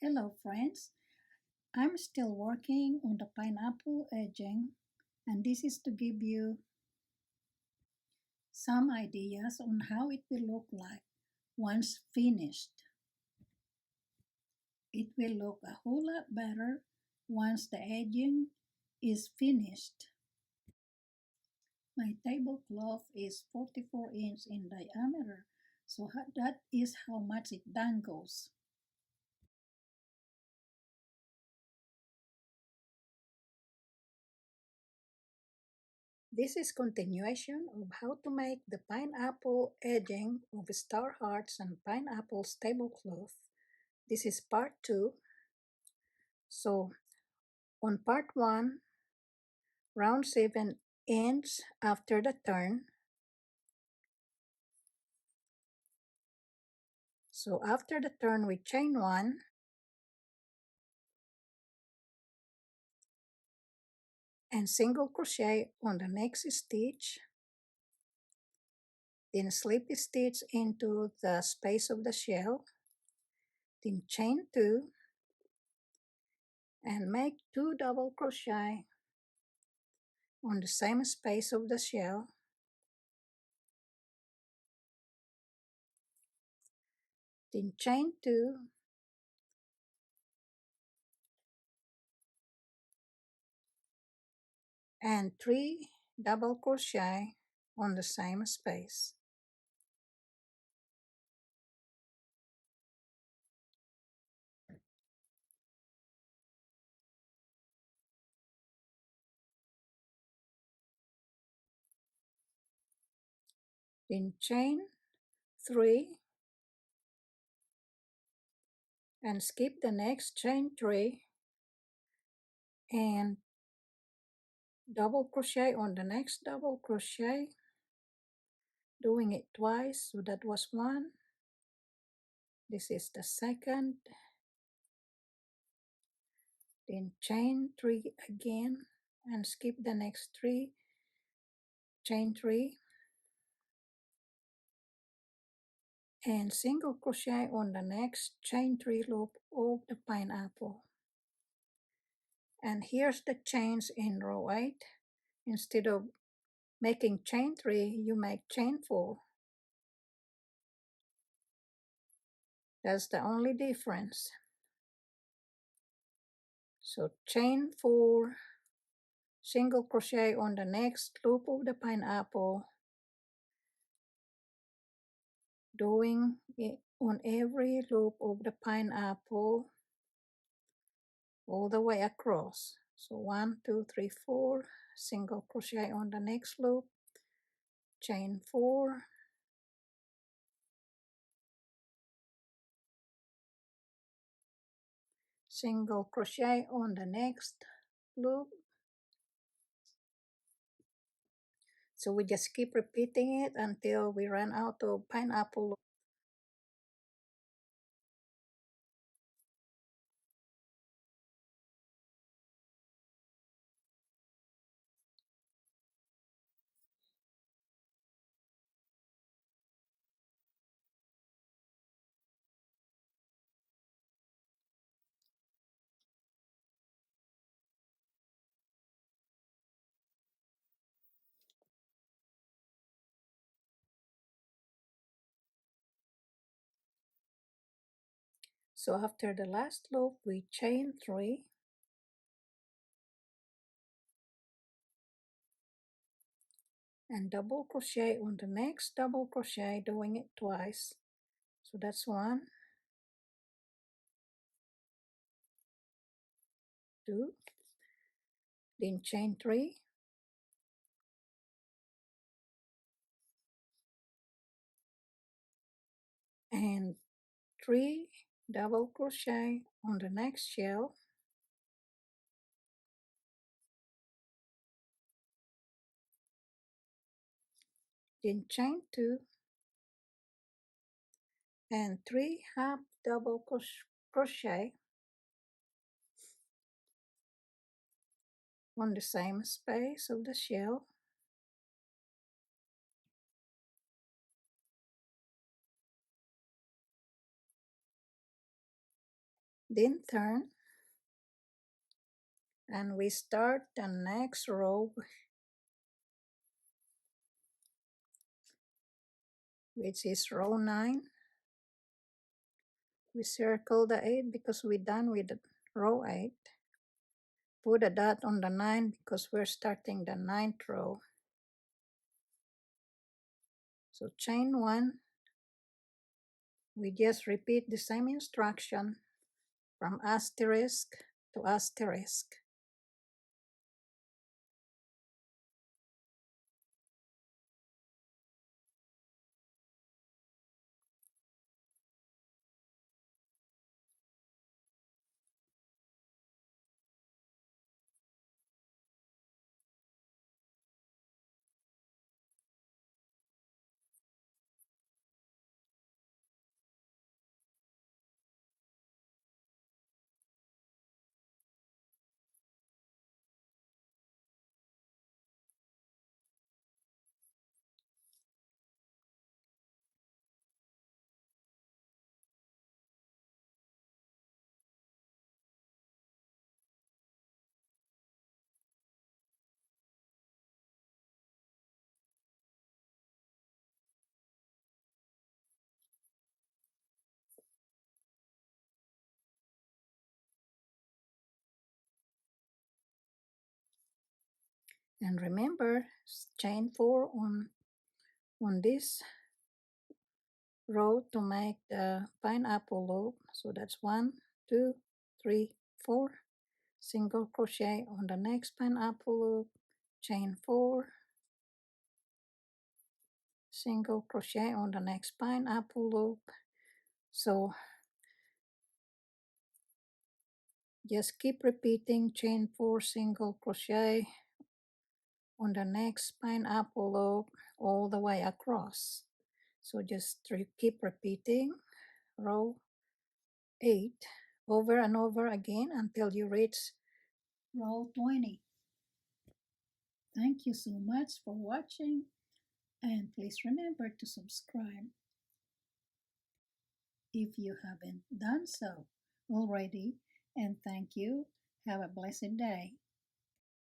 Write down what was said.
Hello friends, I'm still working on the pineapple edging and this is to give you some ideas on how it will look like once finished. It will look a whole lot better once the edging is finished. My tablecloth is 44 inches in diameter, so that is how much it dangles. This is continuation of how to make the pineapple edging of star hearts and pineapples tablecloth. This is part 2. So on part 1, round 7 ends after the turn. So after the turn we chain 1 and single crochet on the next stitch, then slip stitch into the space of the shell, then chain 2 and make 2 double crochet on the same space of the shell, then chain 2 and 3 double crochet on the same space. Then chain 3 and skip the next chain 3 and double crochet on the next double crochet, doing it twice. So that was 1, this is the second, then chain 3 again and skip the next 3, chain 3 and single crochet on the next chain 3 loop of the pineapple. And here's the chains in row 8. Instead of making chain 3, you make chain 4. That's the only difference. So chain 4, single crochet on the next loop of the pineapple, doing it on every loop of the pineapple all the way across. So 1, 2, 3, 4, single crochet on the next loop, chain 4, single crochet on the next loop. So we just keep repeating it until we run out of pineapple. So after the last loop, we chain 3 and double crochet on the next double crochet, doing it twice. So that's 1, 2, then chain 3 and 3 double crochet on the next shell, then chain 2 and 3 half double crochet on the same space of the shell, Then turn, and we start the next row, which is row 9. We circle the 8 because we're done with row 8. Put a dot on the 9 because we're starting the 9th row. So chain 1. We just repeat the same instruction from asterisk to asterisk. And remember, chain 4 on this row to make the pineapple loop. So that's 1, 2, 3, 4. Single crochet on the next pineapple loop, chain 4, single crochet on the next pineapple loop. So just keep repeating chain 4, single crochet on the next pineapple loop all the way across. So just keep repeating row 8 over and over again until you reach row 20. Thank you so much for watching, and please remember to subscribe if you haven't done so already. And thank you. Have a blessed day.